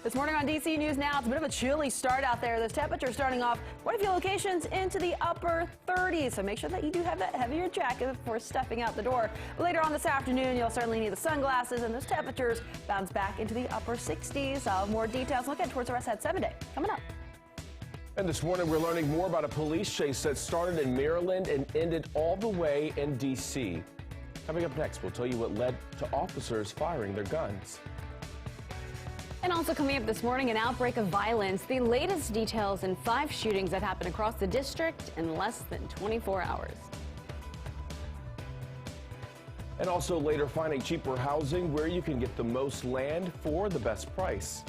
This morning on DC News Now, it's a bit of a chilly start out there. Those temperatures starting off quite a few locations into the upper 30s. So make sure that you do have that heavier jacket before stepping out the door. But later on this afternoon, you'll certainly need the sunglasses, and those temperatures bounce back into the upper 60s. More details. Look at towards the rest of that 7-day coming up. And this morning, we're learning more about a police chase that started in Maryland and ended all the way in D.C. Coming up next, we'll tell you what led to officers firing their guns. And also coming up this morning, an outbreak of violence. The latest details in 5 shootings that happened across the district in less than 24 hours. And also later, finding cheaper housing where you can get the most land for the best price.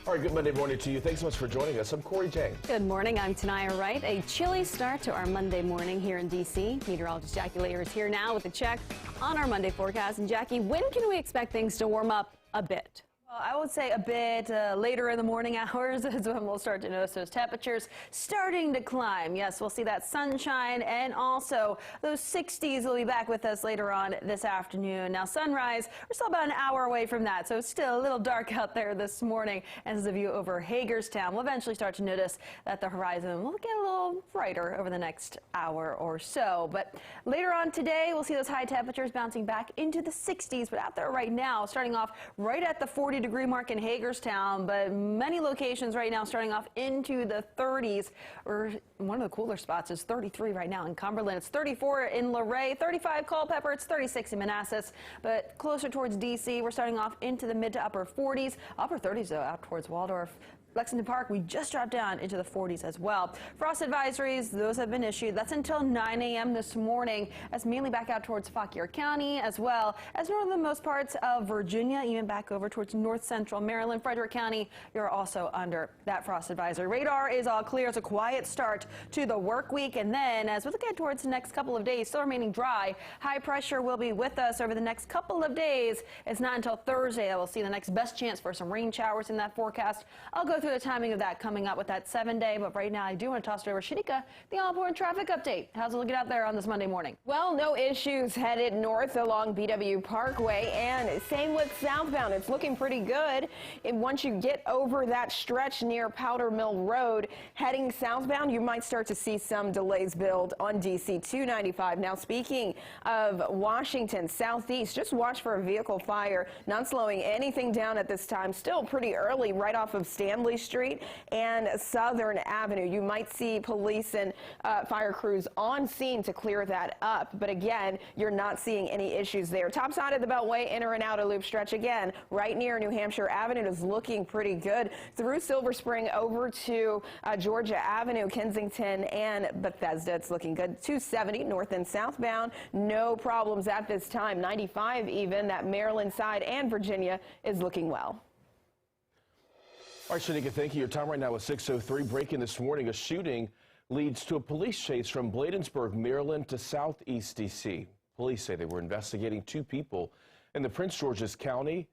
All right, good Monday morning to you. Thanks so much for joining us. I'm Corey James. Good morning. I'm Tanaya Wright. A chilly start to our Monday morning here in D.C. Meteorologist Jackie Layer is here now with a check on our Monday forecast. And Jackie, when can we expect things to warm up a bit? Well, I would say a bit later in the morning hours is when we'll start to notice those temperatures starting to climb. Yes, we'll see that sunshine, and also those 60s will be back with us later on this afternoon. Now, sunrise, we're still about an hour away from that, so it's still a little dark out there this morning. As a view over Hagerstown, we'll eventually start to notice that the horizon will get a little brighter over the next hour or so. But later on today, we'll see those high temperatures bouncing back into the 60s. But out there right now, starting off right at the 40-degree mark in Hagerstown, but many locations right now starting off into the 30s, or one of the cooler spots is 33 right now in Cumberland. It's 34 in Luray, 35 Culpeper, it's 36 in Manassas, but closer towards DC, we're starting off into the mid to upper 40s, upper 30s though out towards Waldorf. Lexington Park, we just dropped down into the 40s as well. Frost advisories, those have been issued. That's until 9 a.m. this morning. That's mainly back out towards Fauquier County, as well as northernmost parts of Virginia, even back over towards north central Maryland. Frederick County, you're also under that frost advisory. Radar is all clear. It's a quiet start to the work week. And then as we look ahead towards the next couple of days, still remaining dry. High pressure will be with us over the next couple of days. It's not until Thursday that we'll see the next best chance for some rain showers in that forecast. I'll go through the timing of that coming up with that 7-day, but right now I do want to toss it over to Shanika, the Auburn traffic update. How's it looking out there on this Monday morning? Well, no issues headed north along BW Parkway, and same with southbound. It's looking pretty good. And once you get over that stretch near Powder Mill Road, heading southbound, you might start to see some delays build on DC 295. Now, speaking of Washington southeast, just watch for a vehicle fire. Not slowing anything down at this time. Still pretty early right off of Stanley Street and Southern Avenue. You might see police and fire crews on scene to clear that up. But again, you're not seeing any issues there. Top side of the Beltway, inner and outer loop stretch again, right near New Hampshire Avenue is looking pretty good. Through Silver Spring over to Georgia Avenue, Kensington and Bethesda, it's looking good. 270 north and southbound, no problems at this time. 95 even, that Maryland side and Virginia is looking well. All right, Shanika, thank you. Your time right now is 6:03. Breaking this morning, a shooting leads to a police chase from Bladensburg, Maryland to southeast D.C. Police say they were investigating 2 people in Prince George's County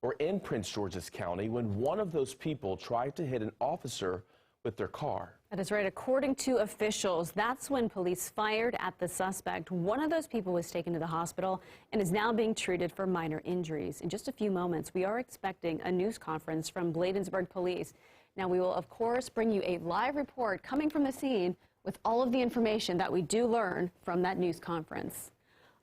when one of those people tried to hit an officer with their car. That is right. According to officials, that's when police fired at the suspect. One of those people was taken to the hospital and is now being treated for minor injuries. In just a few moments, we are expecting a news conference from Bladensburg Police. Now, we will, of course, bring you a live report coming from the scene with all of the information that we do learn from that news conference.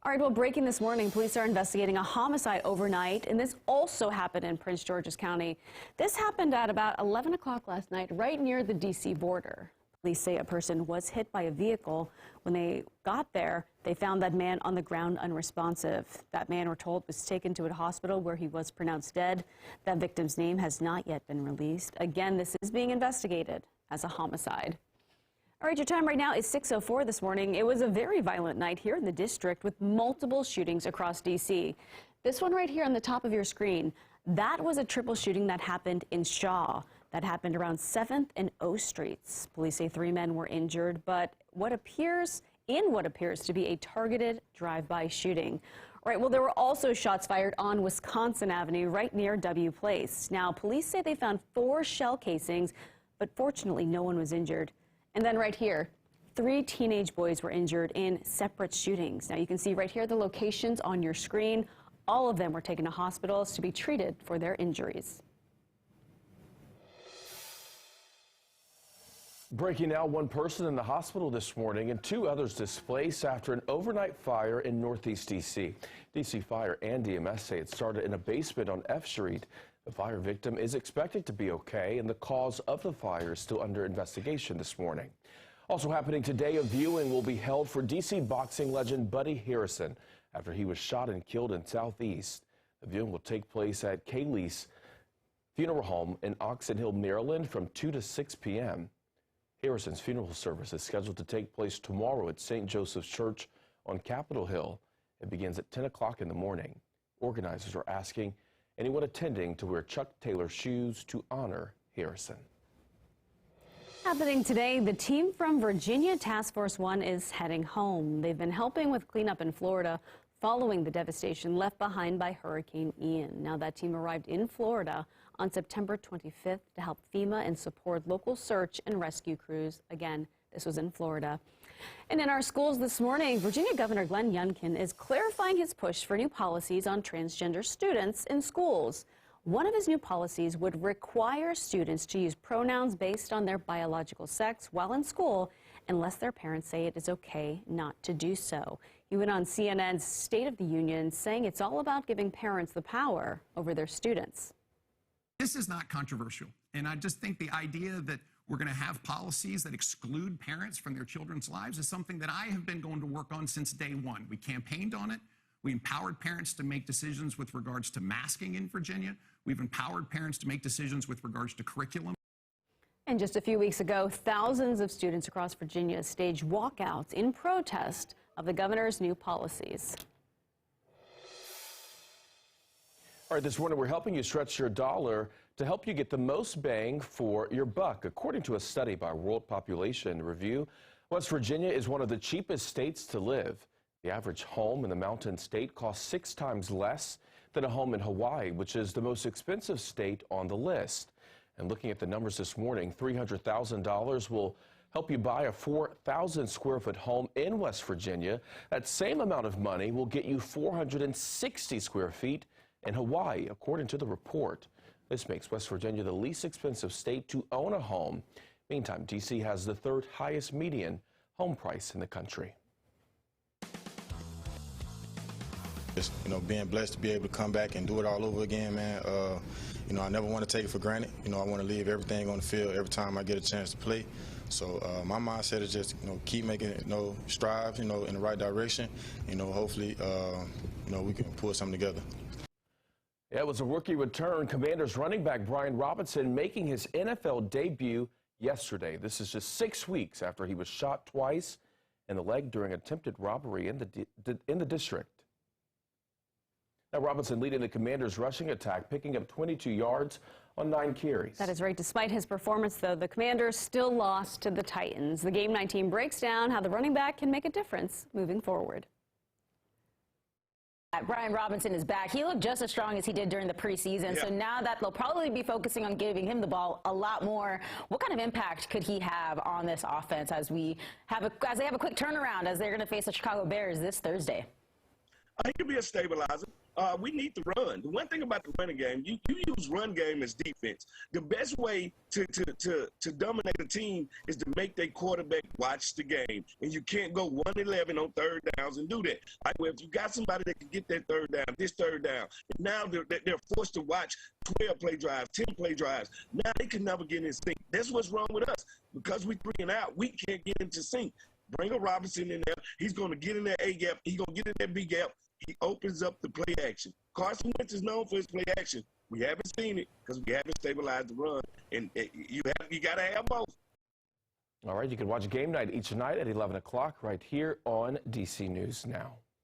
All right, well, breaking this morning, police are investigating a homicide overnight, and this also happened in Prince George's County. This happened at about 11 o'clock last night, right near the D.C. border. Police say a person was hit by a vehicle. When they got there, they found that man on the ground unresponsive. That man, we're told, was taken to a hospital where he was pronounced dead. That victim's name has not yet been released. Again, this is being investigated as a homicide. All right, your time right now is 6:04 this morning. It was a very violent night here in the district with multiple shootings across D.C. This one right here on the top of your screen, that was a triple shooting that happened in Shaw. That happened around 7th and O Streets. Police say 3 men were injured, but what appears to be a targeted drive-by shooting. All right, well, there were also shots fired on Wisconsin Avenue right near W Place. Now, police say they found 4 shell casings, but fortunately no one was injured. And then right here, 3 teenage boys were injured in separate shootings. Now you can see right here the locations on your screen. All of them were taken to hospitals to be treated for their injuries. Breaking now, one person in the hospital this morning and 2 others displaced after an overnight fire in Northeast D.C. D.C. Fire and EMS say it started in a basement on F Street. The fire victim is expected to be okay, and the cause of the fire is still under investigation this morning. Also happening today, a viewing will be held for D.C. boxing legend Buddy Harrison after he was shot and killed in Southeast. The viewing will take place at Kaylee's Funeral Home in Oxon Hill, Maryland from 2 to 6 p.m. Harrison's funeral service is scheduled to take place tomorrow at St. Joseph's Church on Capitol Hill. It begins at 10 o'clock in the morning. Organizers are asking anyone attending to wear Chuck Taylor shoes to honor Harrison. Happening today, the team from Virginia Task Force 1 is heading home. They've been helping with cleanup in Florida following the devastation left behind by Hurricane Ian. Now that team arrived in Florida on September 25th to help FEMA and support local search and rescue crews. Again, this was in Florida. And in our schools this morning, Virginia Governor Glenn Younkin is clarifying his push for new policies on transgender students in schools. One of his new policies would require students to use pronouns based on their biological sex while in school, unless their parents say it is okay not to do so. He went on CNN's State of the Union saying it's all about giving parents the power over their students. This is not controversial, and I just think the idea that we're going to have policies that exclude parents from their children's lives is something that I have been going to work on since day one. We campaigned on it. We empowered parents to make decisions with regards to masking in Virginia. We've empowered parents to make decisions with regards to curriculum. And just a few weeks ago, thousands of students across Virginia staged walkouts in protest of the governor's new policies. All right, this morning we're helping you stretch your dollar to help you get the most bang for your buck. According to a study by World Population Review, West Virginia is one of the cheapest states to live. The average home in the mountain state costs 6 times less than a home in Hawaii, which is the most expensive state on the list. And looking at the numbers this morning, $300,000 will help you buy a 4,000 square foot home in West Virginia. That same amount of money will get you 460 square feet in Hawaii, according to the report. This makes West Virginia the least expensive state to own a home. Meantime, D.C. has the 3rd highest median home price in the country. Just, being blessed to be able to come back and do it all over again, man. I never want to take it for granted. I want to leave everything on the field every time I get a chance to play. So my mindset is just, keep making strive, in the right direction. Hopefully, we can pull something together. Yeah, it was a rookie return. Commanders running back Brian Robinson making his NFL debut yesterday. This is just 6 weeks after he was shot twice in the leg during attempted robbery in the district. Now Robinson leading the Commanders' rushing attack, picking up 22 yards on 9 carries. That is right. Despite his performance, though, the Commanders still lost to the Titans. The Game 9 team breaks down how the running back can make a difference moving forward. Brian Robinson is back. He looked just as strong as he did during the preseason. Yeah. So now that they'll probably be focusing on giving him the ball a lot more, what kind of impact could he have on this offense as they have a quick turnaround as they're going to face the Chicago Bears this Thursday? He could be a stabilizer. We need to run. The one thing about the running game, you use run game as defense. The best way to dominate a team is to make their quarterback watch the game. And you can't go 1-11 on 3rd downs and do that. Well, if you got somebody that can get that 3rd down, this 3rd down, and now they're forced to watch 12-play drives, 10-play drives. Now they can never get in sync. That's what's wrong with us. Because we 3 and out, we can't get into sync. Bring a Robinson in there. He's going to get in that A gap. He's going to get in that B gap. He opens up the play action. Carson Wentz is known for his play action. We haven't seen it because we haven't stabilized the run, and you got to have both. All right, you can watch Game Night each night at 11 o'clock right here on DC News Now.